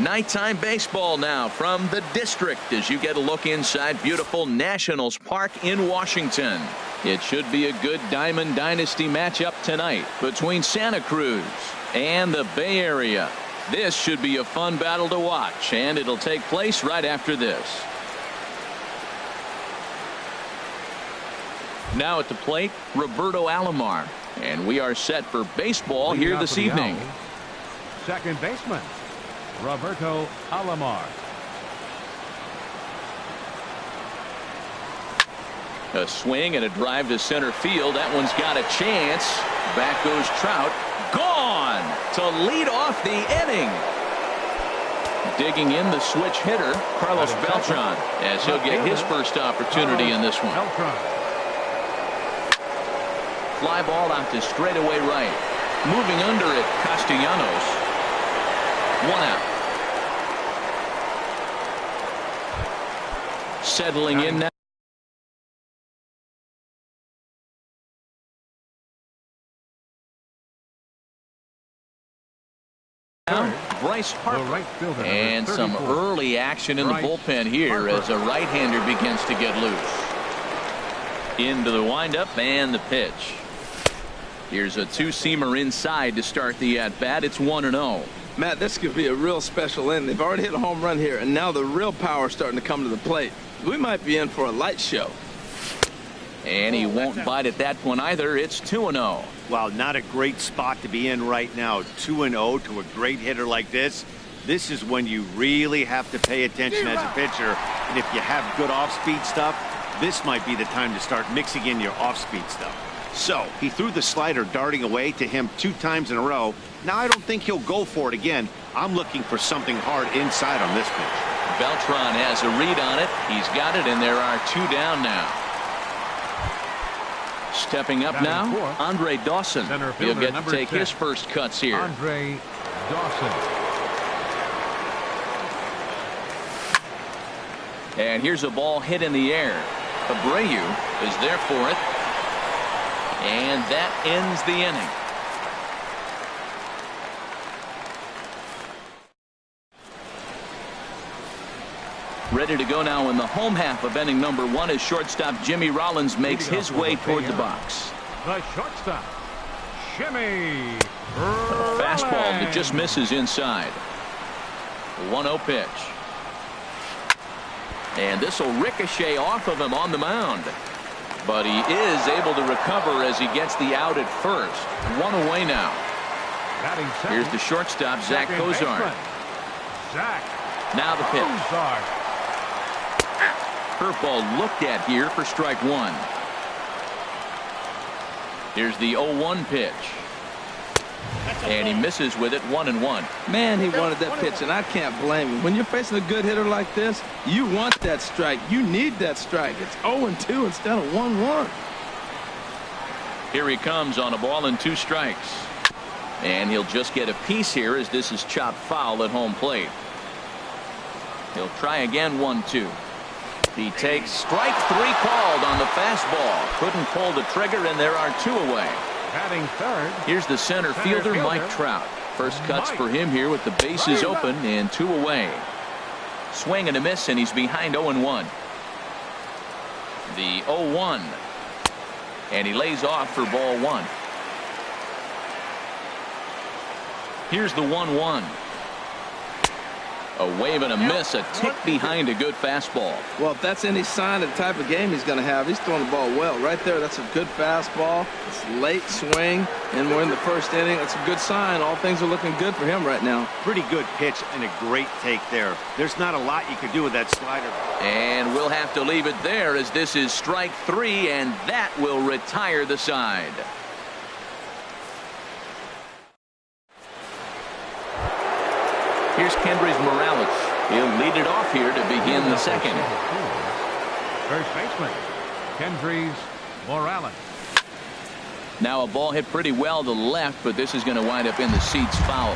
Nighttime baseball now from the district as you get a look inside beautiful Nationals Park in Washington. It should be a good Diamond Dynasty matchup tonight between Santa Cruz and the Bay Area. This should be a fun battle to watch, and it'll take place right after this. Now at the plate, Roberto Alomar, and we are set for baseball here this evening. Second baseman, Roberto Alomar. A swing and a drive to center field. That one's got a chance. Back goes Trout. Gone to lead off the inning. Digging in the switch hitter, Carlos Beltran, as he'll get his first opportunity in this one. Fly ball out to straightaway right. Moving under it, Castellanos. 1 out. Settling in now. Bryce Harper, and some early action in the bullpen here as a right-hander begins to get loose. Into the windup and the pitch. Here's a two-seamer inside to start the at-bat. It's 1-0. Matt, this could be a real special inning. They've already hit a home run here, and now the real power is starting to come to the plate. We might be in for a light show. And he won't bite at that one either. It's 2-0. Well, not a great spot to be in right now. 2-0 to a great hitter like this. This is when you really have to pay attention as a pitcher. And if you have good off-speed stuff, this might be the time to start mixing in your off-speed stuff. So he threw the slider darting away to him 2 times in a row. Now I don't think he'll go for it again. I'm looking for something hard inside on this pitch. Beltran has a read on it. He's got it, and there are 2 down now. Stepping up now, Andre Dawson. He'll get to take his first cuts here. Andre Dawson. And here's a ball hit in the air. Abreu is there for it. And that ends the inning. Ready to go now in the home half of inning number 1 as shortstop Jimmy Rollins makes his way toward the box. The shortstop, Jimmy A fastball that just misses inside. 1-0 pitch. And this will ricochet off of him on the mound. But he is able to recover as he gets the out at first. 1 away now. Here's the shortstop, Zach Cozart. Now the pitch. Curveball looked at here for strike 1. Here's the 0-1 pitch. And he misses with it. 1-1. Man, he wanted that pitch, and I can't blame him. When you're facing a good hitter like this, you want that strike. You need that strike. It's 0-2 instead of 1-1. Here he comes on a ball and 2 strikes. And he'll just get a piece here as this is chopped foul at home plate. He'll try again. 1-2. He takes strike 3 called on the fastball. Couldn't pull the trigger, and there are 2 away. Batting third. Here's the center fielder, Mike Trout. First cuts for him here with the bases open and 2 away. Swing and a miss, and he's behind 0-1. The 0-1. And he lays off for ball 1. Here's the 1-1. A wave and a miss, a tick behind a good fastball. Well, if that's any sign of the type of game he's going to have, he's throwing the ball well. Right there, that's a good fastball. It's late swing, and we're in the first inning. That's a good sign. All things are looking good for him right now. Pretty good pitch and a great take there. There's not a lot you could do with that slider. And we'll have to leave it there as this is strike 3, and that will retire the side. Here's Kendrys Morales. He'll lead it off here to begin the second. First baseman, Kendrys Morales. Now a ball hit pretty well to the left, but this is going to wind up in the seats foul.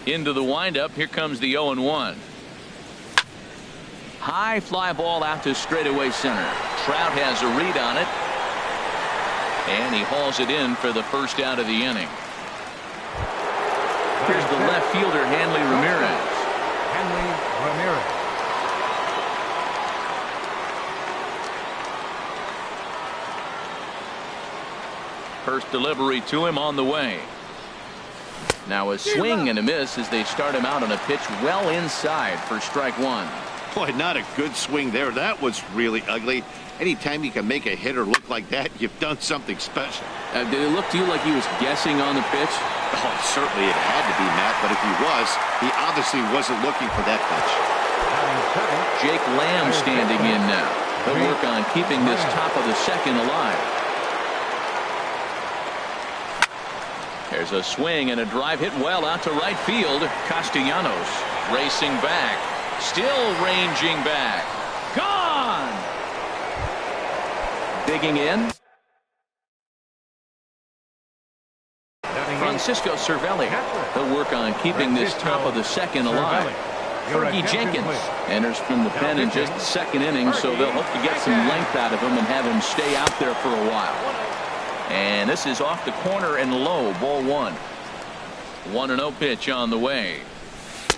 Into the windup. Here comes the 0-1. High fly ball out to straightaway center. Trout has a read on it. And he hauls it in for the first out of the inning. Here's the left fielder, Hanley Ramirez. Hanley Ramirez. First delivery to him on the way. Now a swing and a miss as they start him out on a pitch well inside for strike one. Boy, not a good swing there. That was really ugly. Anytime you can make a hitter look like that, you've done something special. Did it look to you like he was guessing on the pitch? Oh, certainly it had to be, Matt, but if he was, he obviously wasn't looking for that pitch. Jake Lamb standing in now. He'll work on keeping this top of the second alive. There's a swing and a drive hit well out to right field. Castellanos racing back. Still ranging back. Gone! Digging in. Francisco Cervelli. He'll work on keeping this top of the second alive. Fergie Jenkins enters from the pen in just the second inning, so they'll hope to get some length out of him and have him stay out there for a while. And this is off the corner and low, ball one. 1-0 pitch on the way.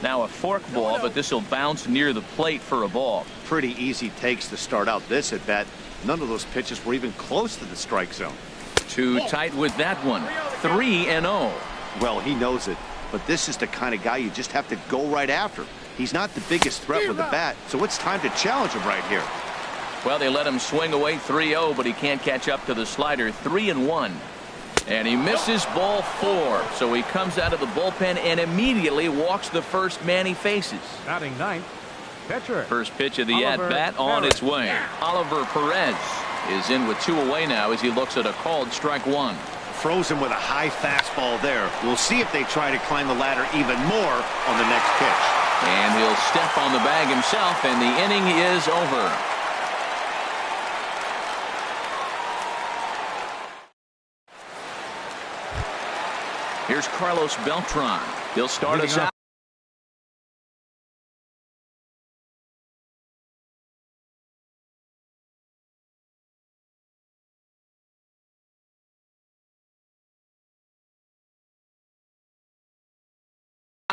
Now a fork ball, but this will bounce near the plate for a ball. Pretty easy takes to start out this at bat. None of those pitches were even close to the strike zone. Too tight with that one. 3-0. Well, he knows it, but this is the kind of guy you just have to go right after. He's not the biggest threat with the bat, so it's time to challenge him right here. Well, they let him swing away 3-0, but he can't catch up to the slider. 3-1. And he misses ball four. So he comes out of the bullpen and immediately walks the first man he faces. Batting ninth, pitcher. First pitch of the at-bat on its way. Oliver Perez is in with two away now as he looks at a called strike one. Frozen with a high fastball there. We'll see if they try to climb the ladder even more on the next pitch. And he'll step on the bag himself, and the inning is over. Here's Carlos Beltran. He'll start us out.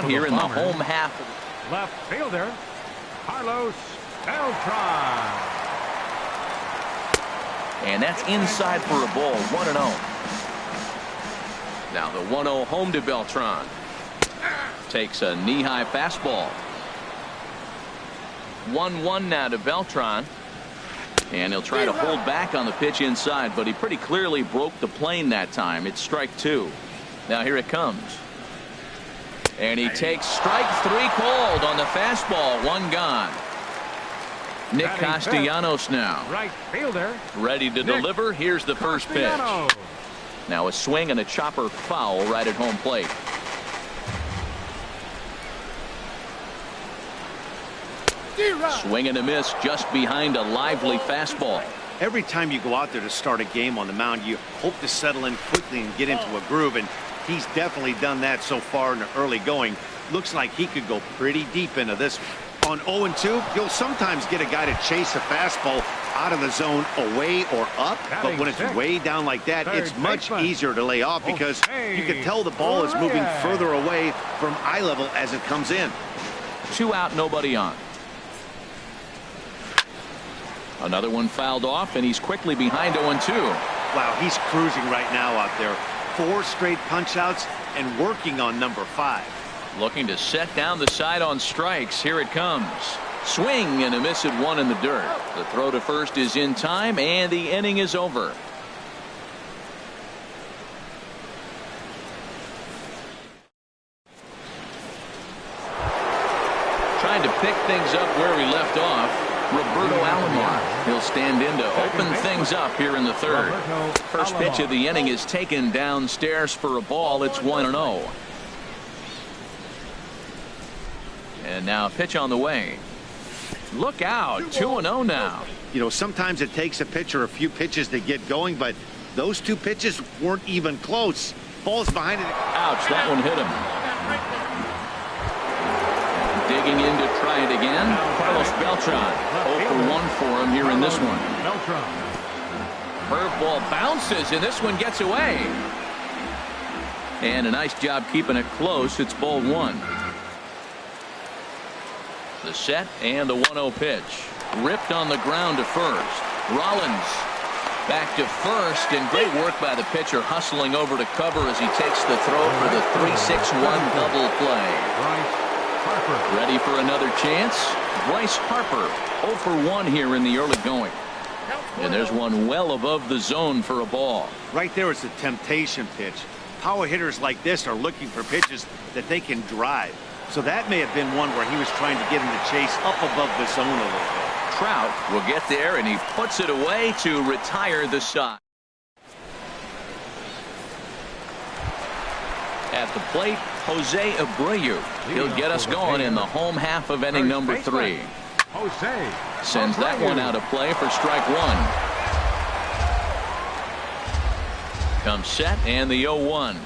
Here in the home half. Left fielder, Carlos Beltran. And that's inside for a ball. 1-0. Now the 1-0 home to Beltran. Takes a knee-high fastball. 1-1 now to Beltran. And he'll try to hold back on the pitch inside, but he pretty clearly broke the plane that time. It's strike two. Now here it comes. And he takes strike three called on the fastball. One gone. Nick Castellanos now. Right fielder. Ready to deliver. Here's the first pitch. Now a swing and a chopper foul right at home plate. Swing and a miss just behind a lively fastball. Every time you go out there to start a game on the mound, you hope to settle in quickly and get into a groove, and he's definitely done that so far in the early going. Looks like he could go pretty deep into this one. On 0-2, you'll sometimes get a guy to chase a fastball out of the zone away or up, but when it's way down like that, it's much easier to lay off because you can tell the ball is moving further away from eye level as it comes in. 2 out, nobody on. Another one fouled off, and he's quickly behind 0-2. Wow, he's cruising right now out there. 4 straight punch outs and working on number 5. Looking to set down the side on strikes. Here it comes. Swing and a miss at one in the dirt. The throw to first is in time, and the inning is over. Trying to pick things up where we left off. Roberto Alomar. He'll stand in to open things up here in the third. First pitch of the inning is taken downstairs for a ball. It's 1-0. And now a pitch on the way. Look out. 2-0 now. You know, sometimes it takes a pitcher a few pitches to get going, but those 2 pitches weren't even close. Ball's behind it. Ouch, that one hit him. Digging in to try it again. Carlos Beltran. 0-for-1 for him here in this one. Curveball bounces, and this one gets away. And a nice job keeping it close. It's ball one. The set and the 1-0 pitch. Ripped on the ground to first. Rollins back to first, and great work by the pitcher hustling over to cover as he takes the throw for the 3-6-1 double play. Ready for another chance. Bryce Harper 0 for 1 here in the early going. And there's one well above the zone for a ball. Right there is a temptation pitch. Power hitters like this are looking for pitches that they can drive. So that may have been one where he was trying to get him to chase up above the zone a little bit. Trout will get there, and he puts it away to retire the side. At the plate, Jose Abreu. He'll get us going in the home half of inning number 3. Jose Sends that one out of play for strike one. Comes set and the 0-1.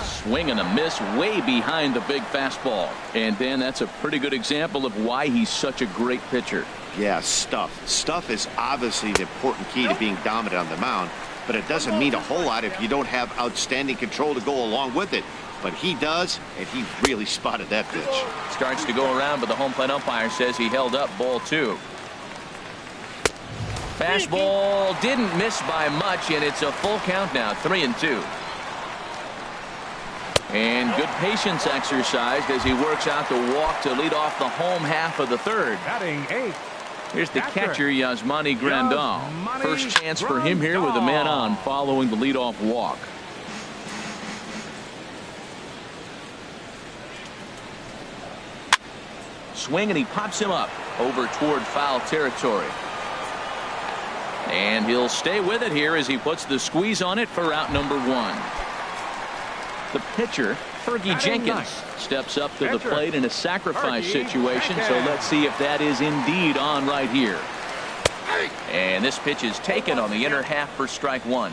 Swing and a miss way behind the big fastball. And Dan, that's a pretty good example of why he's such a great pitcher. Yeah, stuff. Stuff is obviously the important key to being dominant on the mound, but it doesn't mean a whole lot if you don't have outstanding control to go along with it. But he does, and he really spotted that pitch. Starts to go around, but the home plate umpire says he held up ball 2. Fastball didn't miss by much, and it's a full count now, 3-2. And good patience exercised as he works out the walk to lead off the home half of the third. Batting 8. Here's the catcher, Yasmani Grandal. First chance for him here with a man on following the leadoff walk. Swing, and he pops him up over toward foul territory. And he'll stay with it here as he puts the squeeze on it for out number 1. The pitcher, Fergie Jenkins, steps up to the plate in a sacrifice situation, so let's see if that is indeed on right here. And this pitch is taken on the inner half for strike 1.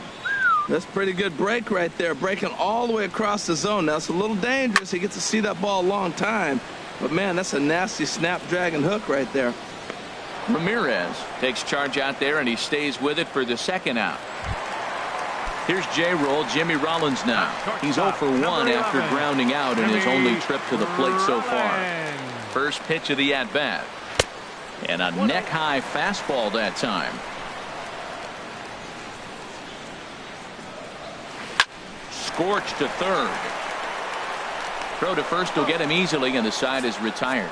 That's a pretty good break right there, breaking all the way across the zone. Now, it's a little dangerous. He gets to see that ball a long time, but man, that's a nasty snapdragon hook right there. Ramirez takes charge out there, and he stays with it for the second out. Here's J-Roll, Jimmy Rollins now. He's 0 for 1 after grounding out in his only trip to the plate so far. First pitch of the at-bat. And a neck-high fastball that time. Scorched to third. Throw to first will get him easily, and the side is retired.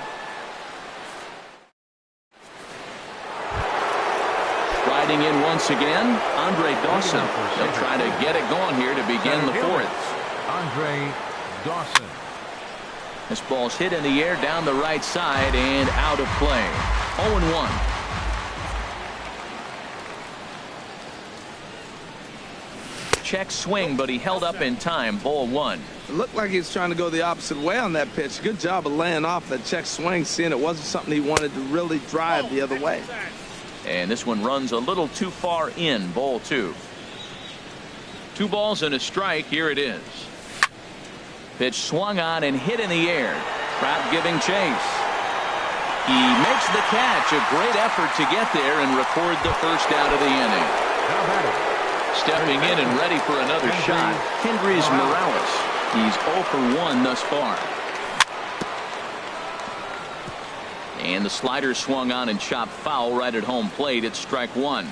Riding in once again, Andre Dawson. They'll try to get it going here to begin the fourth. Andre Dawson. This ball's hit in the air down the right side and out of play. 0-1. Check swing, but he held up in time. Ball 1. It looked like he was trying to go the opposite way on that pitch. Good job of laying off that check swing, seeing it wasn't something he wanted to really drive the other way. And this one runs a little too far in. Ball 2. 2 balls and a strike. Here it is. Pitch swung on and hit in the air. Trout giving chase. He makes the catch. A great effort to get there and record the first out of the inning. Stepping in and ready for another shot, Kendrys Morales. He's 0 for 1 thus far. And the slider swung on and chopped foul right at home plate. It's strike 1.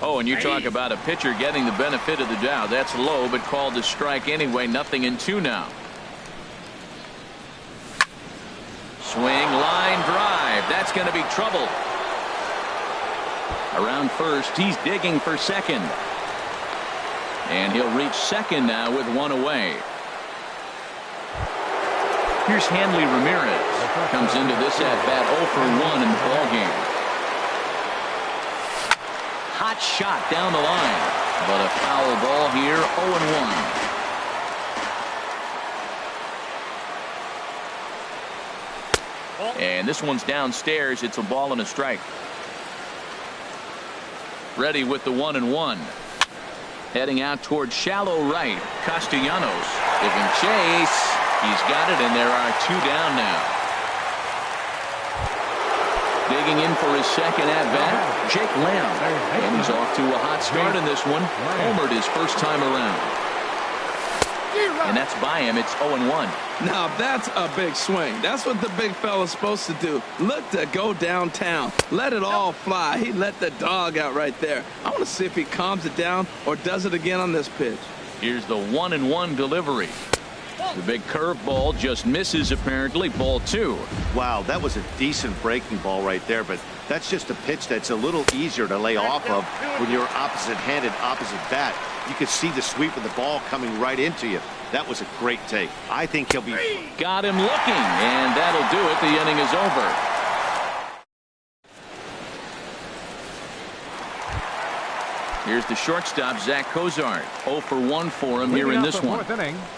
Oh, and you talk about a pitcher getting the benefit of the doubt. That's low, but called a strike anyway. 0-2 now. Swing, line drive. That's going to be trouble. Around first, he's digging for second. And he'll reach second now with 1 away. Here's Hanley Ramirez. Comes into this at-bat 0 for 1 in the ballgame. Hot shot down the line. But a foul ball here, 0-1. And this one's downstairs. It's a ball and a strike. Ready with the 1-1. Heading out toward shallow right. Castellanos giving chase. He's got it, and there are 2 down now. Digging in for his second at-bat, Jake Lamb. And he's off to a hot start in this one. Homered his first time around. And that's by him. It's 0-1. Now that's a big swing. That's what the big fella's supposed to do. Look to go downtown. Let it all fly. He let the dog out right there. I want to see if he calms it down or does it again on this pitch. Here's the 1-1 delivery. The big curveball just misses, apparently. Ball 2. Wow, that was a decent breaking ball right there, but that's just a pitch that's a little easier to lay off of when you're opposite-handed, opposite bat. You could see the sweep of the ball coming right into you. That was a great take. I think he'll be... Got him looking, and that'll do it. The inning is over. Here's the shortstop, Zach Cozart. 0 for 1 for him here in this one.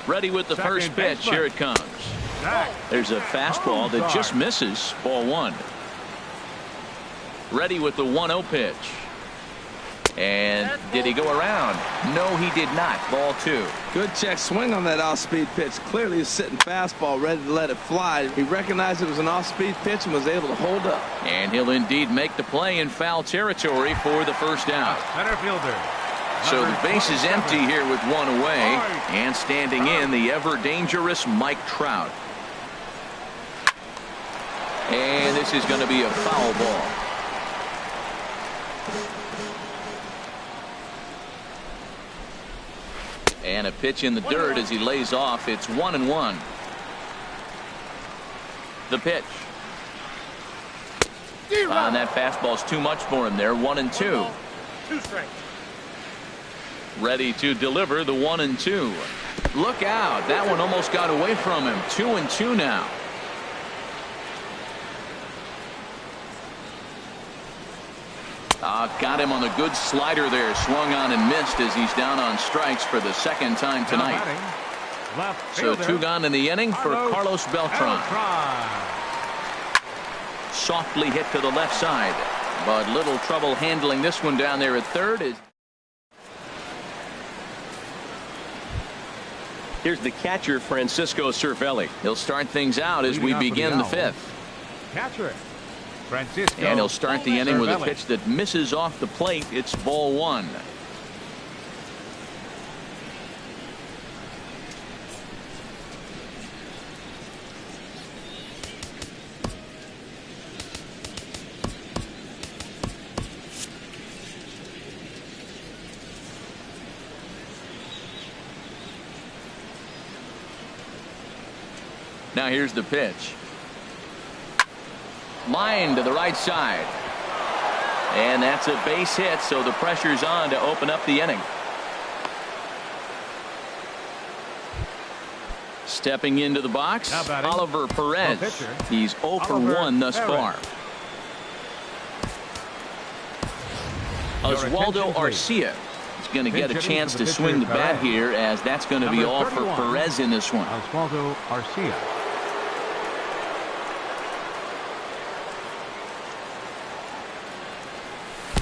Ready with the first pitch. Here it comes. There's a fastball that just misses. Ball 1. Ready with the 1-0 pitch. And did he go around? No, he did not. Ball 2. Good check swing on that off-speed pitch. Clearly a sitting fastball ready to let it fly. He recognized it was an off-speed pitch and was able to hold up. And he'll indeed make the play in foul territory for the first out. Center fielder. So the base is empty here with one away. And standing in, the ever-dangerous Mike Trout. And this is going to be a foul ball. And a pitch in the dirt as he lays off. It's 1-1. The pitch. And that fastball's too much for him there. 1-2. Ready to deliver the 1-2. Look out. That one almost got away from him. 2-2 now. Got him on the good slider there. Swung on and missed as he's down on strikes for the second time tonight. So 2 gone in the inning for Carlos Beltran. Softly hit to the left side, but little trouble handling this one down there at third. Here's the catcher, Francisco Cervelli. He'll start things out as we begin the 5th. Catcher. Francisco. And he'll start the inning with a pitch that misses off the plate. It's ball 1. Now here's the pitch. Line to the right side. And that's a base hit, so the pressure's on to open up the inning. Stepping into the box, Oliver Perez. He's 0 for 1 thus far. Oswaldo Arcia is going to get a chance to swing the bat here, as that's going to be all for Perez in this one. Oswaldo Arcia.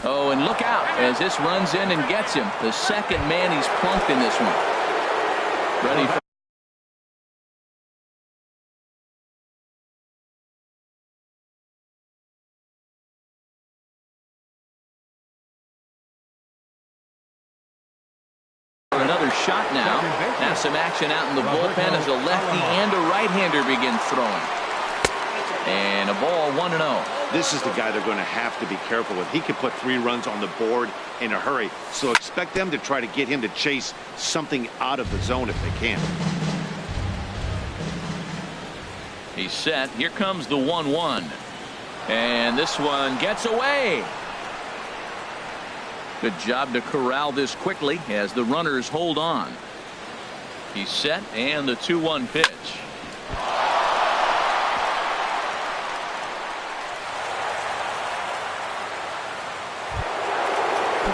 Oh, and look out as this runs in and gets him. The second man he's plunked in this one. Ready for another shot now. Now some action out in the bullpen as a lefty and a right-hander begin throwing. And a ball 1-0. This is the guy they're going to have to be careful with. He can put 3 runs on the board in a hurry, so expect them to try to get him to chase something out of the zone if they can. He's set. Here comes the 1-1. And this one gets away. Good job to corral this quickly as the runners hold on. He's set, and the 2-1 pitch.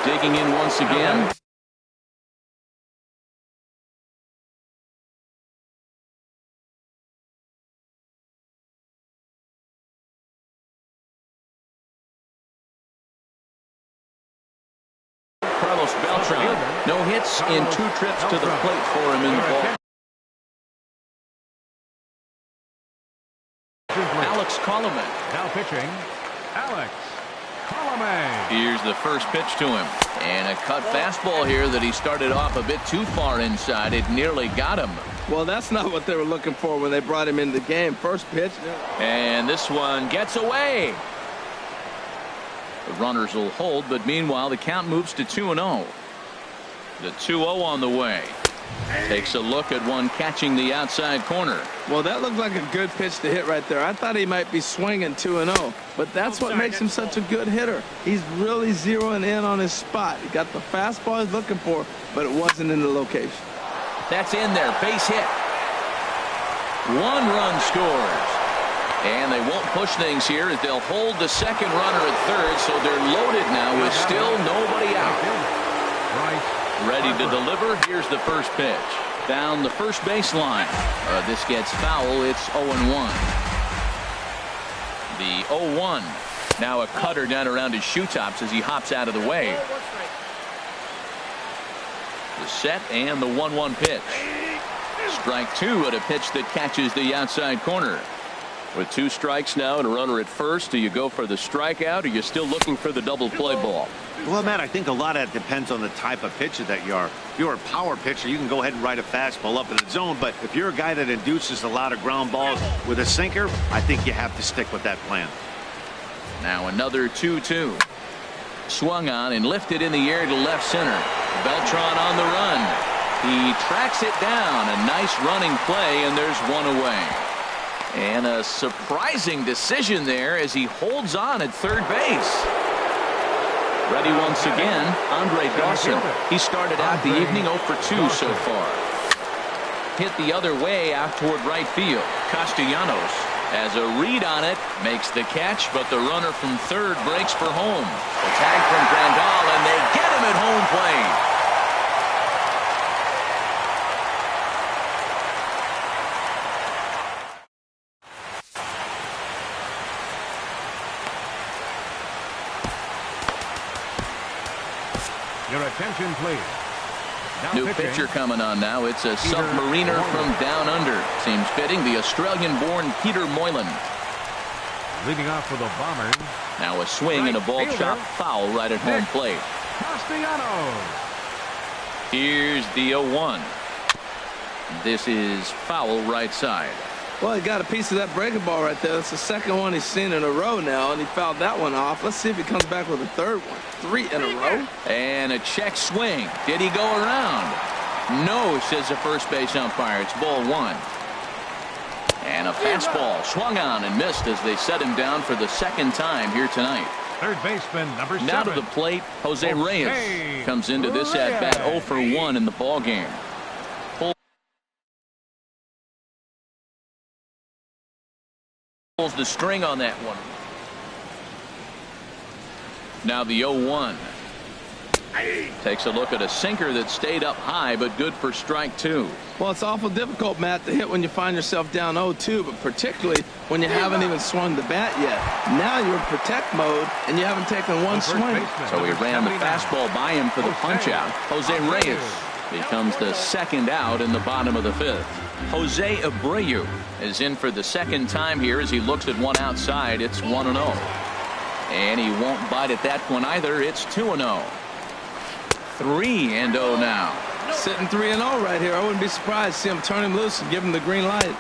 Digging in once again. Carlos Beltran. No hits in 2 trips to the plate for him in the ball. Alex Coleman. Now pitching. Alex Colomé. Here's the first pitch to him. And a cut fastball here that he started off a bit too far inside. It nearly got him. Well, that's not what they were looking for when they brought him in the game. First pitch. And this one gets away. The runners will hold, but meanwhile the count moves to 2-0. The 2-0 on the way. Takes a look at one catching the outside corner. Well, that looked like a good pitch to hit right there. I thought he might be swinging 2-0, but that's what makes him such a good hitter. He's really zeroing in on his spot. He got the fastball he's looking for, but it wasn't in the location. That's in there. Base hit. 1 run scores. And they won't push things here as they'll hold the second runner at third, so they're loaded now with still nobody out. Ready to deliver. Here's the first pitch. Down the first baseline. This gets foul. It's 0-1. The 0-1. Now a cutter down around his shoe tops as he hops out of the way. The set and the 1-1 pitch. Strike 2 at a pitch that catches the outside corner. With 2 strikes now and a runner at first, do you go for the strikeout, or are you still looking for the double play ball? Well, Matt, I think a lot of that depends on the type of pitcher that you are. If you're a power pitcher, you can go ahead and ride a fastball up in the zone. But if you're a guy that induces a lot of ground balls with a sinker, I think you have to stick with that plan. Now another 2-2. Swung on and lifted in the air to left center. Beltran on the run. He tracks it down. A nice running play, and there's one away. And a surprising decision there as he holds on at third base. Ready once again, Andre Dawson. He started out the evening 0 for 2 so far. Hit the other way out toward right field. Castellanos has a read on it, makes the catch, but the runner from third breaks for home. The tag from Grandal, and they get him at home plate. Your attention, please. Now New pitching. pitcher coming on now. It's a submariner from down under. Seems fitting. The Australian-born Peter Moylan. Leading off for the Bombers. Now a swing and a ball chopped foul right at home plate. Castellanos. Here's the 0-1. This is foul right side. Well, he got a piece of that breaking ball right there. That's the second one he's seen in a row now, and he fouled that one off. Let's see if he comes back with a third one. 3 in a row. And a check swing. Did he go around? No, says the first base umpire. It's ball 1. And a fastball swung on and missed as they set him down for the second time here tonight. Third baseman, number 7. Now to the plate, Jose Reyes comes into this at bat 0 for 1 in the ball game. Pulls the string on that one. Now the 0-1. Takes a look at a sinker that stayed up high, but good for strike 2. Well, it's awful difficult, Matt, to hit when you find yourself down 0-2, but particularly when you haven't even swung the bat yet. Now you're in protect mode, and you haven't taken one swing. So he ran the fastball by him for the punch-out. Jose Reyes becomes the second out in the bottom of the 5th. Jose Abreu is in for the second time here as he looks at one outside. It's 1-0. And he won't bite at that one either. It's 2-0. 3-0 now. Sitting 3-0 right here. I wouldn't be surprised to see him turn him loose and give him the green light.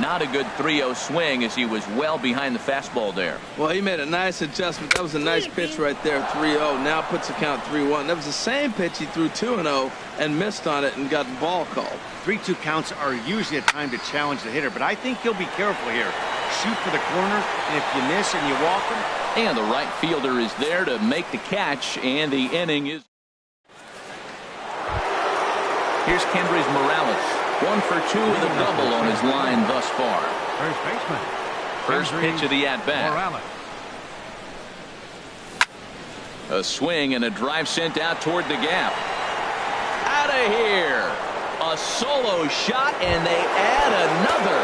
Not a good 3-0 swing as he was well behind the fastball there. Well, he made a nice adjustment. That was a nice pitch right there, 3-0. Now puts the count 3-1. That was the same pitch he threw 2-0 and missed on it and got the ball called. 3-2 counts are usually a time to challenge the hitter, but I think he'll be careful here. Shoot for the corner, and if you miss and you walk him. And the right fielder is there to make the catch, and the inning is. Here's Kendrys Morales. 1 for 2 with a double on his line thus far. First baseman. First pitch of the at-bat. Morales. A swing and a drive sent out toward the gap. Out of here. A solo shot, and they add another.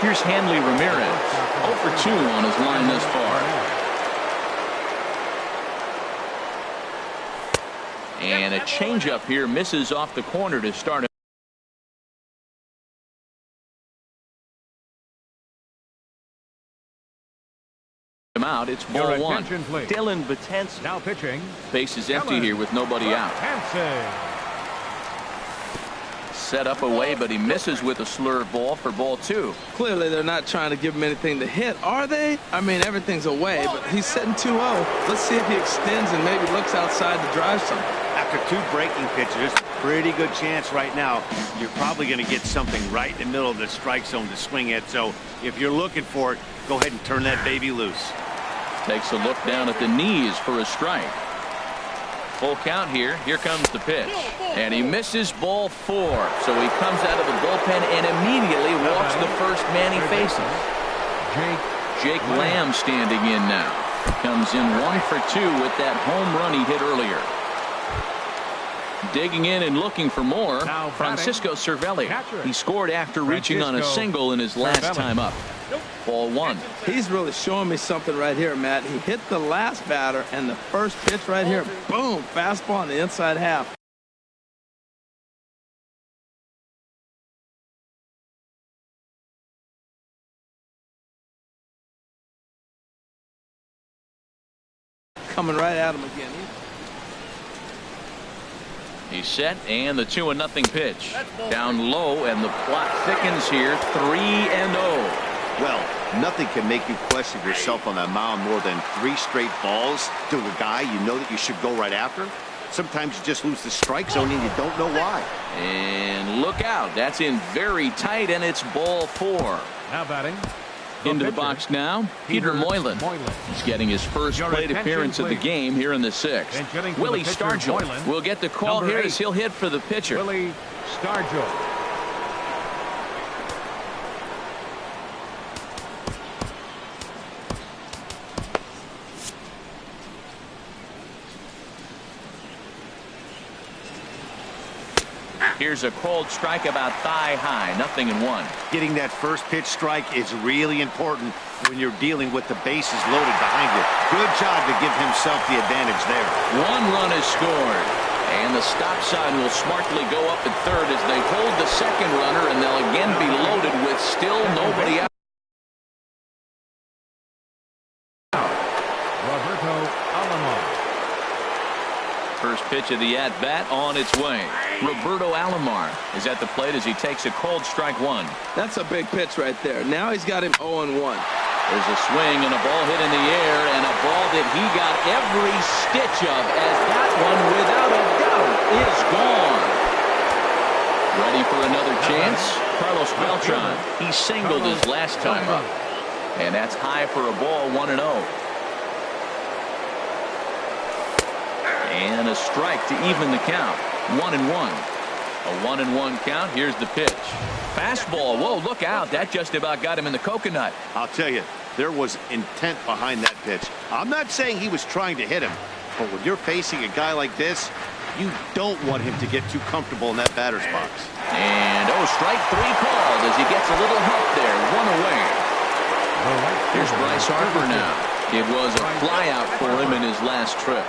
Here's Hanley Ramirez. 0 for 2 on his line thus far. And a changeup here misses off the corner to start. out. It's Your ball one. attention, please. Dylan Betances. Now pitching. Base is empty here with nobody out. Betances. Set up away, but he misses with a slurve ball for ball two. Clearly, they're not trying to give him anything to hit, are they? I mean, everything's away, but he's sitting 2-0. Let's see if he extends and maybe looks outside to drive something. After 2 breaking pitches, pretty good chance right now. You're probably going to get something right in the middle of the strike zone to swing at. So if you're looking for it, go ahead and turn that baby loose. Takes a look down at the knees for a strike. Full count here. Here comes the pitch. And he misses ball 4. So he comes out of the bullpen and immediately walks the first man he faces. Jake Lamb standing in now. Comes in 1 for 2 with that home run he hit earlier. Digging in and looking for more, Francisco Cervelli. He scored after reaching on a single in his last time up. Ball 1. He's really showing me something right here, Matt. He hit the last batter, and the first pitch right here, boom, fastball on the inside half. Coming right at him again. He's set, and the 2-0 pitch. Down low, and the clock thickens here. 3-0. Well, nothing can make you question yourself on that mound more than 3 straight balls to a guy you know that you should go right after. Sometimes you just lose the strike zone and you don't know why. And look out. That's in very tight, and it's ball 4. Now batting. Into the box now, Peter Moylan. He's getting his first plate appearance of the game here in the 6th. Willie Stargell will get the call here as he'll hit for the pitcher. Willie Stargell. Here's a cold strike about thigh high, 0-1. Getting that first pitch strike is really important when you're dealing with the bases loaded behind you. Good job to give himself the advantage there. 1 run is scored. And the stop sign will smartly go up at third as they hold the second runner, and they'll again be loaded with still nobody out. First pitch of the at-bat on its way. Roberto Alomar is at the plate as he takes a cold strike 1. That's a big pitch right there. Now he's got him 0-1. There's a swing and a ball hit in the air, and a ball that he got every stitch of, as that one, without a doubt, is gone. Ready for another chance? Carlos Beltran. He singled his last time up. And that's high for a ball, 1-0. And a strike to even the count. 1-1. A 1-1 count. Here's the pitch. Fastball. Whoa, look out. That just about got him in the coconut. I'll tell you, there was intent behind that pitch. I'm not saying he was trying to hit him, but when you're facing a guy like this, you don't want him to get too comfortable in that batter's box. And, strike 3 called as he gets a little help there. 1 away. Here's Bryce Harper now. It was a flyout for him in his last trip.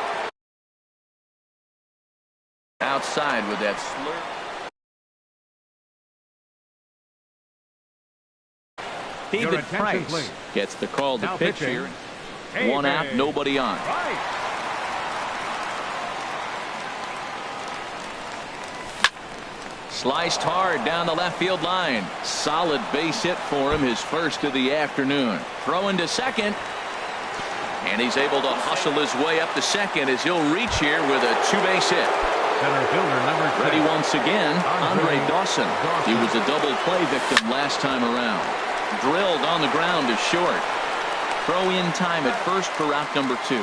Outside with that slurve. David Price gets the call to pitch here. 1 out, nobody on. Sliced hard down the left field line. Solid base hit for him, his first of the afternoon. Throwing to second. And he's able to hustle his way up to second as he'll reach here with a 2-base hit. Center fielder number 10. Ready once again, Andre Dawson. He was a double play victim last time around. Drilled on the ground to short. Throw in time at first for route number 2.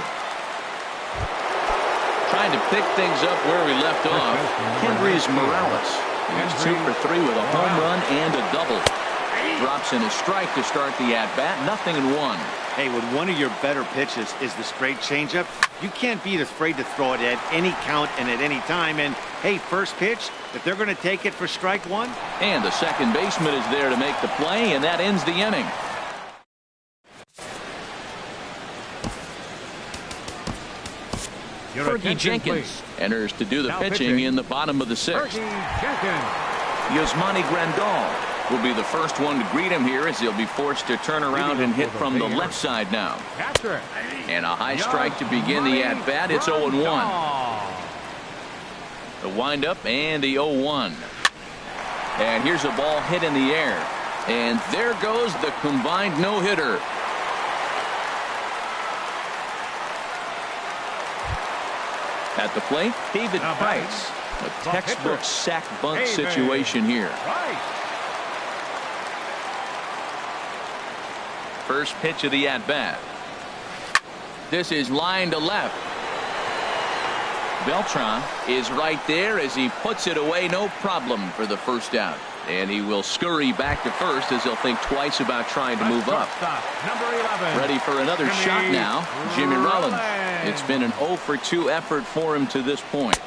Trying to pick things up where we left off. Henry's Morales. He's 2 for 3 with a home run and a double. Drops in a strike to start the at-bat. 0-1. Hey, when one of your better pitches is the straight changeup, you can't be afraid to throw it at any count and at any time. And, hey, first pitch, if they're going to take it for strike 1. And the second baseman is there to make the play, and that ends the inning. Fergie Jenkins enters to do the pitching in the bottom of the 6th. Yasmani Grandal will be the first one to greet him here, as he'll be forced to turn around and hit from the left side now. And a high strike to begin the at-bat. It's 0-1. The windup and the 0-1. And here's a ball hit in the air. And there goes the combined no-hitter. At the plate, David Price. A textbook sack bunt situation here. First pitch of the at-bat. This is line to left. Beltran is right there as he puts it away, no problem for the first out. And he will scurry back to first as he'll think twice about trying to move up. Ready for another shot now, Jimmy Rollins. It's been an 0-for-2 effort for him to this point.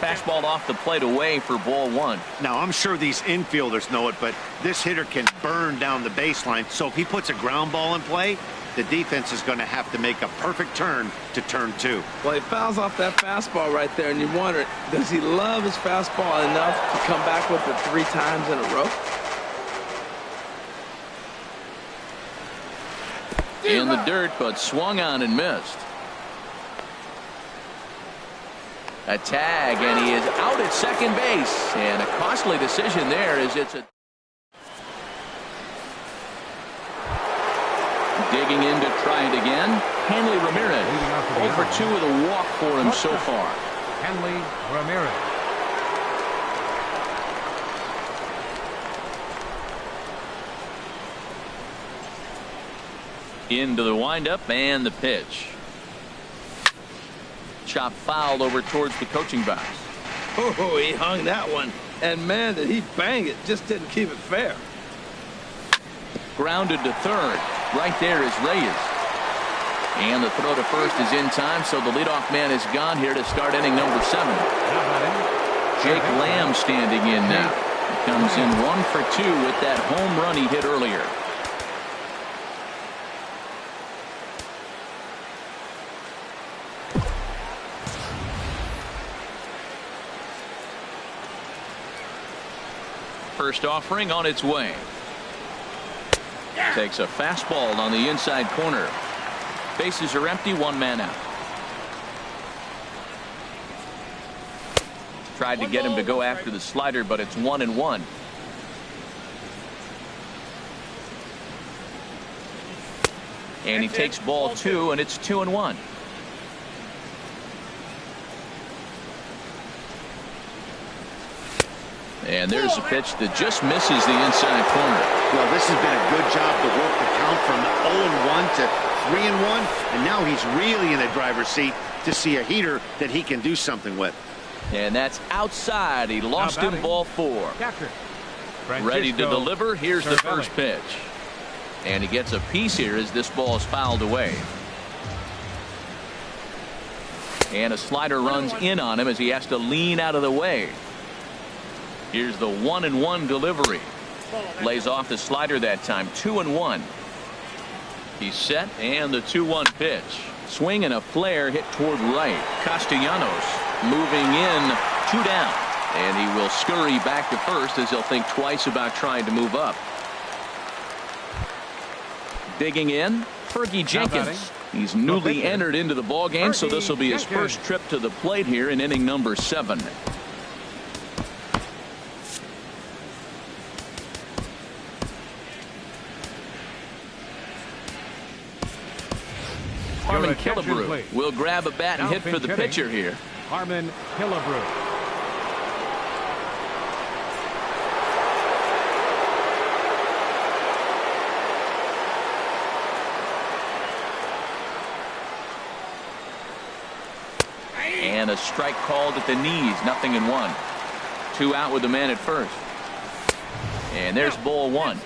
Fastball off the plate away for ball one. Now, I'm sure these infielders know it, but this hitter can burn down the baseline. So if he puts a ground ball in play, the defense is going to have to make a perfect turn to turn two. Well, he fouls off that fastball right there, and you wonder, does he love his fastball enough to come back with it 3 times in a row? In the dirt, but swung on and missed. A tag, and he is out at second base. And a costly decision there, as it's a... Digging in to try it again, Hanley Ramirez. 0-for-2 with a walk for him so far. Hanley Ramirez. Into the windup and the pitch. Chop fouled over towards the coaching box. Oh, he hung that one. And man, did he bang it. Just didn't keep it fair. Grounded to third. Right there is Reyes. And the throw to first is in time, so the leadoff man is gone here to start inning number 7. Jake Lamb standing in now. He comes in 1-for-2 with that home run he hit earlier. First offering on its way. Takes a fastball on the inside corner. Bases are empty, 1 man out. Tried to get him to go after the slider, but it's 1-1. And he takes ball 2, and it's 2-1. And there's a pitch that just misses the inside corner. Well, this has been a good job to work the count from 0-1 to 3-1, and now he's really in a driver's seat to see a heater that he can do something with. And that's outside. He lost him, ball 4. Ready to deliver. Here's the first pitch. And he gets a piece here as this ball is fouled away. And a slider runs in on him as he has to lean out of the way. Here's the 1-1 delivery. Lays off the slider that time. 2-1. He's set, and the 2-1 pitch. Swing and a flare hit toward right. Castellanos moving in, 2 down. And he will scurry back to first as he'll think twice about trying to move up. Digging in, Fergie Jenkins. He's newly entered into the ballgame, so this will be his first trip to the plate here in inning number 7. Harmon Killebrew will grab a bat and hit for the pitcher here. Harmon Killebrew. And a strike called at the knees. 0-1. 2 out with the man at first. And there's ball 1.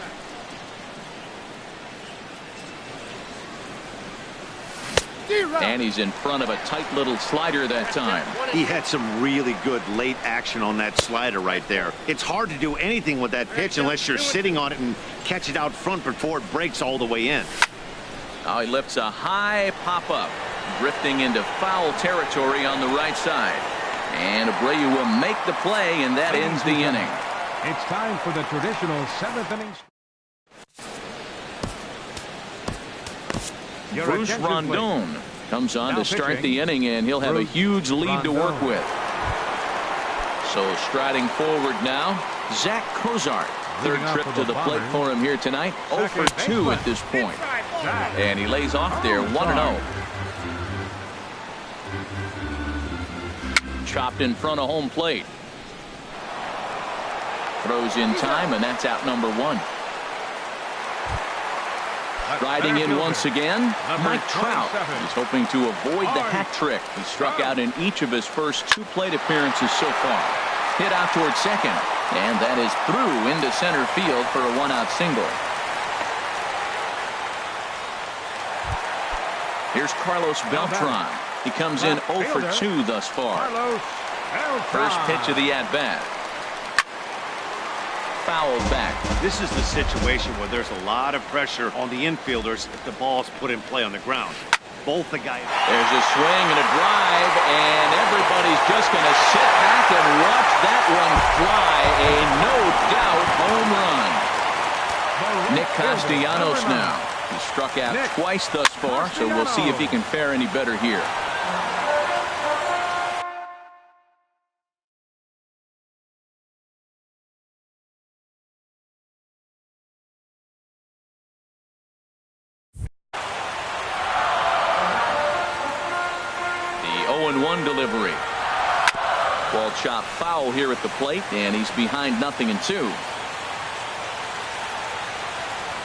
And he's in front of a tight little slider that time. He had some really good late action on that slider right there. It's hard to do anything with that pitch unless you're sitting on it and catch it out front before it breaks all the way in. Now he lifts a high pop-up, drifting into foul territory on the right side. And Abreu will make the play, and that ends the inning. It's time for the traditional 7th inning. Your Bruce attention, Rondon please. comes on Now to start pitching, the inning, and he'll have a Bruce huge lead to work Rondon. with. So striding forward now, Zach Cozart. Third Leading off trip for to the the plate Bombers. for him here tonight. 0 for Second 2 baseman. at this point. Zach. And he lays off there 1-0. Chopped in front of home plate. Throws in time, and that's out number 1. Riding in once again, Mike Trout. He's hoping to avoid the hat trick. He struck out in each of his first 2 plate appearances so far. Hit out towards second, and that is through into center field for a 1-out single. Here's Carlos Beltran. He comes in 0 for 2 thus far. First pitch of the at-bat. Foul back. This is the situation where there's a lot of pressure on the infielders if the ball's put in play on the ground. Both the guys. There's a swing and a drive, and everybody's just going to sit back and watch that one fly. A no-doubt home run. Nick Castellanos now. He struck out twice thus far, so we'll see if he can fare any better here. The 0-1 delivery. Ball chopped foul here at the plate, and he's behind 0-2.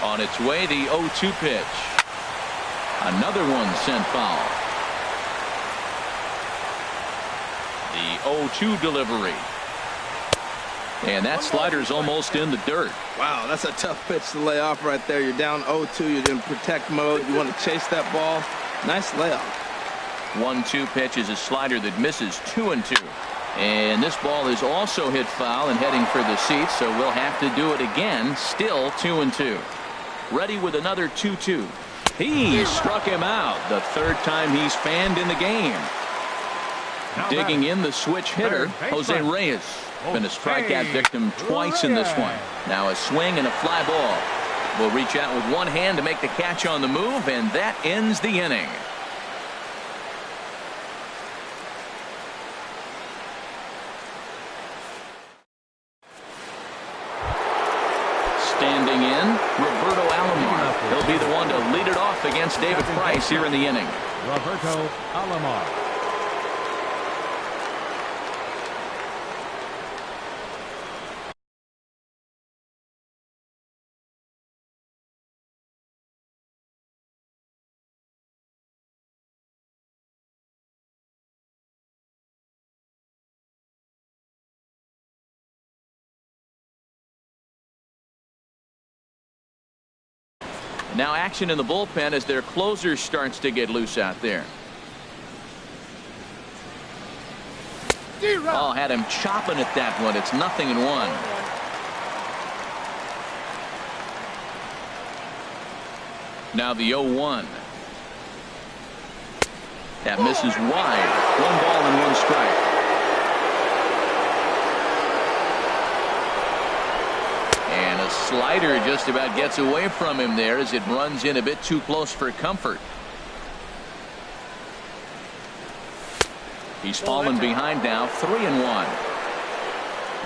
On its way, the 0-2 pitch. Another one sent foul. The 0-2 delivery. And that slider's almost in the dirt. Wow, that's a tough pitch to lay off right there. You're down 0-2. You're in protect mode. You want to chase that ball. Nice layoff. 1-2 pitch is a slider that misses 2-2. And this ball is also hit foul and heading for the seats, so we'll have to do it again. Still 2-2. Ready with another 2-2. He struck him out. The third time he's fanned in the game. Digging in the switch hitter, Jose Reyes. Been a strikeout victim twice in this one. Now a swing and a fly ball. Will reach out with one hand to make the catch on the move, and that ends the inning. Standing in, Roberto Alomar. He'll be the one to lead it off against David Price here in the inning. Roberto Alomar. Now action in the bullpen as their closer starts to get loose out there. Oh, had him chopping at that one. It's 0-1. Now the 0-1. That misses wide. 1 ball and 1 strike. And a slider just about gets away from him there as it runs in a bit too close for comfort. He's fallen behind now, 3-1.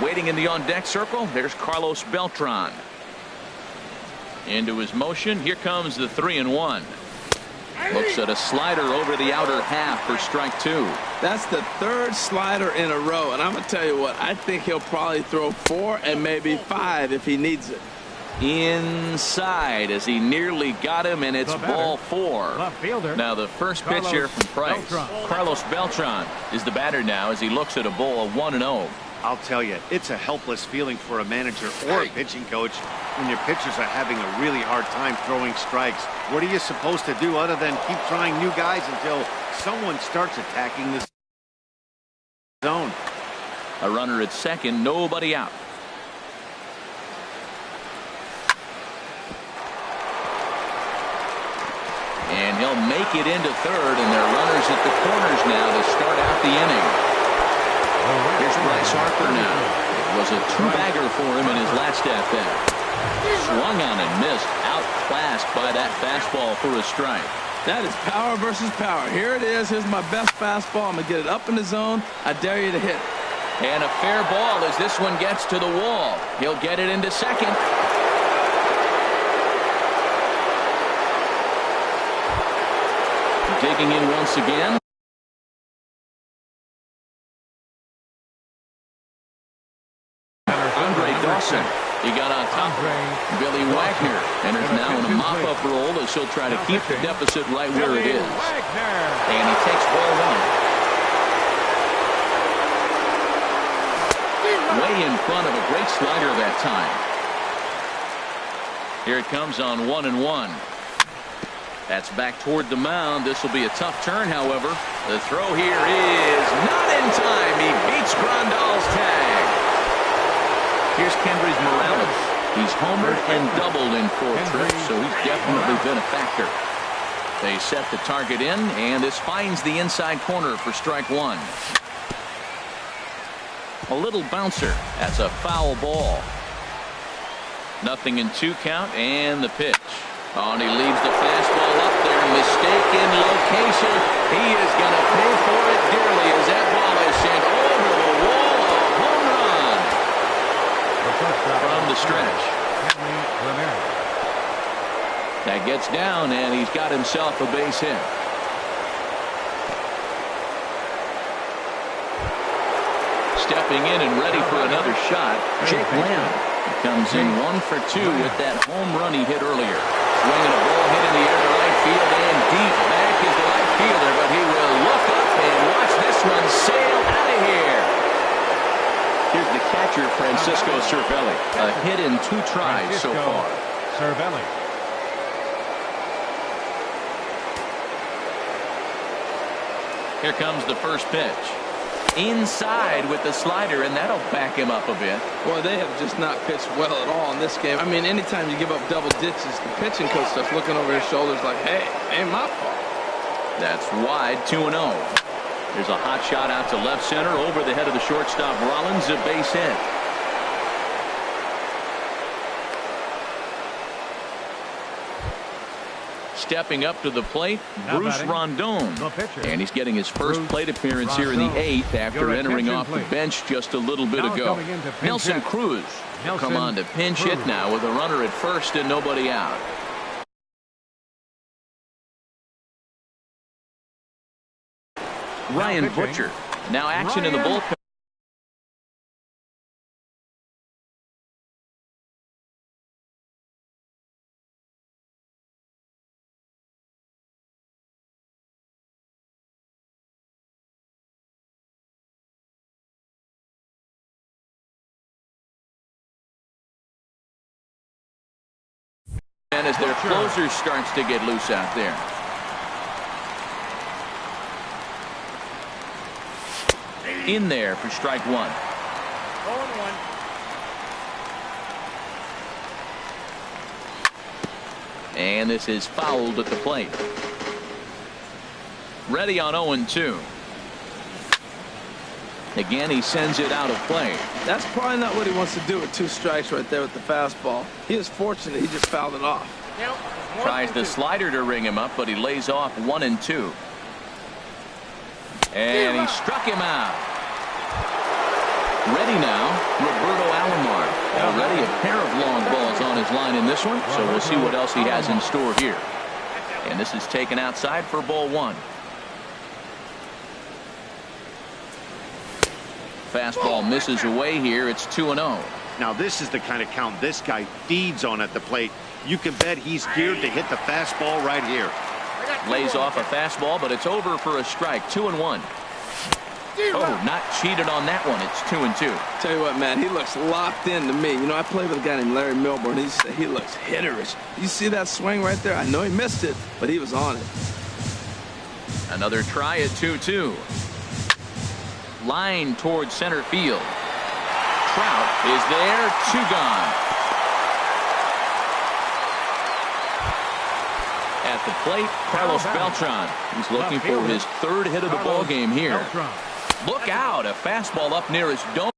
Waiting in the on-deck circle, there's Carlos Beltran. Into his motion, here comes the 3-1. Looks at a slider over the outer half for strike 2. That's the 3rd slider in a row, and I'm going to tell you what, I think he'll probably throw 4 and maybe 5 if he needs it. Inside as he nearly got him, and it's ball 4. Left fielder. Now the first pitch here from Price. Carlos Beltran is the batter now as he looks at a ball of 1-0. I'll tell you, it's a helpless feeling for a manager or a pitching coach when your pitchers are having a really hard time throwing strikes. What are you supposed to do other than keep trying new guys until someone starts attacking the zone? A runner at second, nobody out. And he'll make it into third, and there are runners at the corners now to start out the inning. Here's Bryce Harper now. was a two-bagger for him in his last at-bat. Swung on and missed. Outclassed by that fastball for a strike. That is power versus power. Here it is. Here's my best fastball. I'm going to get it up in the zone. I dare you to hit it. And a fair ball as this one gets to the wall. He'll get it into second. Digging in once again. Dawson. He got on top of Billy Wagner, and is now in a mop-up role as he'll try to keep the deficit right where it is. And he takes ball one. Way in front of a great slider that time. Here it comes on 1-1. That's back toward the mound. This will be a tough turn, however. The throw here is not in time. He beats Grandal's tag. Here's Kendrys Morales. He's homered and doubled in 4 trips, so he's definitely been a factor. They set the target in, and this finds the inside corner for strike one. A little bouncer. That's a foul ball. 0-2 count, and the pitch. Oh, and he leaves the fastball up there. Mistaken location. He is going to pay for it dearly as that ball is sent over the wall. A home run from the stretch. That gets down, and he's got himself a base hit. Stepping in and ready for another shot, Jake Lamb. He comes in 1 for 2 with that home run he hit earlier. Swinging a ball hit in the air to right field, and deep back is the right fielder, but he will look up and watch this one sail out of here. Here's the catcher, Francisco Cervelli. A hit in 2 tries so far. Cervelli. Here comes the first pitch. Inside with the slider, and that'll back him up a bit. Boy, they have just not pitched well at all in this game. I mean, anytime you give up double ditches, the pitching coach starts looking over his shoulders like, hey, ain't my fault. That's wide, 2-0. There's a hot shot out to left center over the head of the shortstop Rollins, a base hit. Stepping up to the plate, Bruce Rondon. And he's getting his first plate appearance here in the 8th after entering off the bench just a little bit ago. Nelson Cruz will come on to pinch hit now with a runner at first and nobody out. Ryan Butcher. Now action in the bullpen. And as their closer starts to get loose out there. In there for strike one. 0-1. And this is fouled at the plate. Ready on 0-2. Again, he sends it out of play. That's probably not what he wants to do with 2 strikes right there with the fastball. He is fortunate he just fouled it off. Tries the slider to ring him up, but he lays off 1-2. And he struck him out. Ready now, Roberto Alomar. Already a pair of long balls on his line in this one, so we'll see what else he has in store here. And this is taken outside for ball 1. Fastball misses away here. It's 2-0. Now this is the kind of count this guy feeds on at the plate. You can bet he's geared to hit the fastball right here. Lays off a fastball, but it's over for a strike. 2-1. Oh, not cheated on that one. It's 2-2. Tell you what, man, he looks locked in to me. You know, I played with a guy named Larry Milburn. He looks hitterish. You see that swing right there? I know he missed it, but he was on it. Another try at 2-2. Line towards center field. Trout is there. 2 gone. At the plate, Carlos Beltran. He's looking for his 3rd hit of the ball game here. Look out, a fastball up near his dome.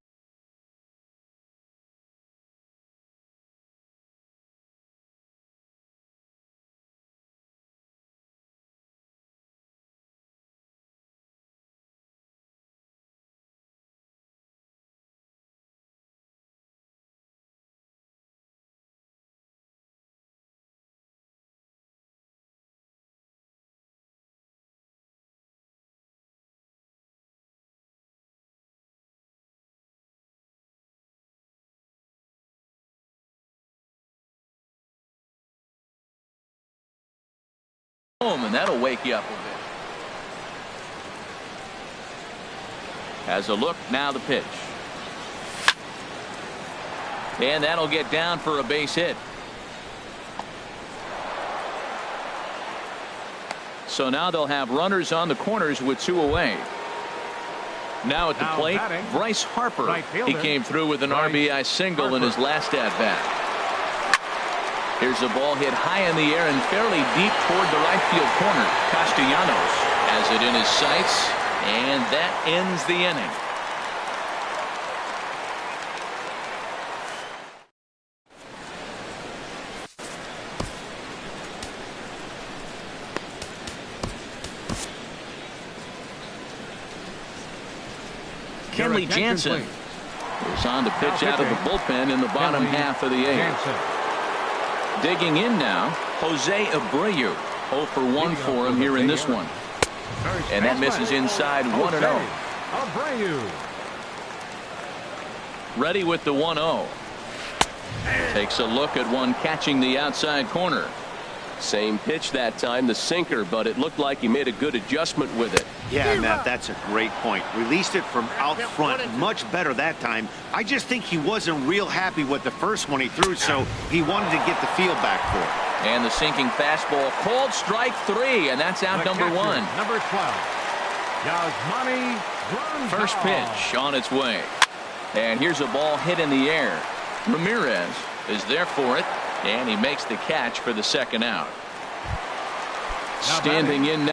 home, and that'll wake you up a bit. Has a look, now the pitch. And that'll get down for a base hit. So now they'll have runners on the corners with 2 away. Now at the plate, Bryce Harper. He came through with an RBI single in his last at-bat. Here's a ball hit high in the air and fairly deep toward the right field corner. Castellanos has it in his sights, and that ends the inning. Kenley Jansen is on to pitch out of the bullpen in the bottom half of the 8th. Digging in now, Jose Abreu. 0 for 1 for him here in this one. And that misses inside 1-0. Abreu. Ready with the 1-0. Takes a look at one catching the outside corner. Same pitch that time, the sinker, but it looked like he made a good adjustment with it. Yeah, Matt, that's a great point. Released it from out front much better that time. I just think he wasn't real happy with the first one he threw, so he wanted to get the feel back for it. And the sinking fastball, called strike 3, and that's out number 1. Number 12, Yasmani Grandal. First pitch on its way. And here's a ball hit in the air. Ramirez is there for it, and he makes the catch for the second out. Standing in now.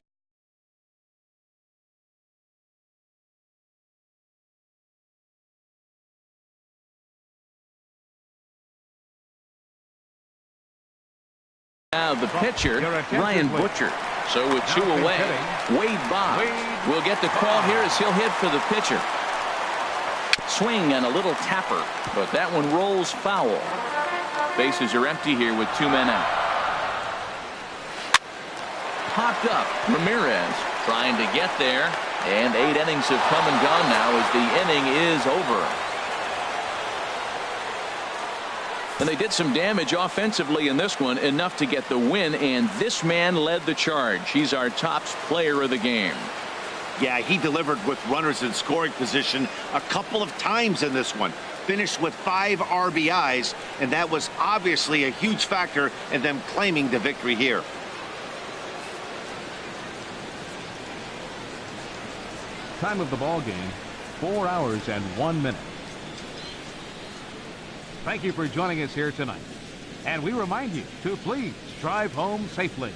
Now the pitcher, Ryan Butcher. So with 2 away, Wade Boggs will get the call here as he'll hit for the pitcher. Swing and a little tapper, but that one rolls foul. Bases are empty here with 2 men out. Popped up, Ramirez trying to get there, and 8 innings have come and gone now as the inning is over. And they did some damage offensively in this one, enough to get the win, and this man led the charge. He's our top player of the game. Yeah, he delivered with runners in scoring position a couple of times in this one. Finished with 5 RBIs, and that was obviously a huge factor in them claiming the victory here. Time of the ball game, 4 hours and 1 minute. Thank you for joining us here tonight. And we remind you to please drive home safely.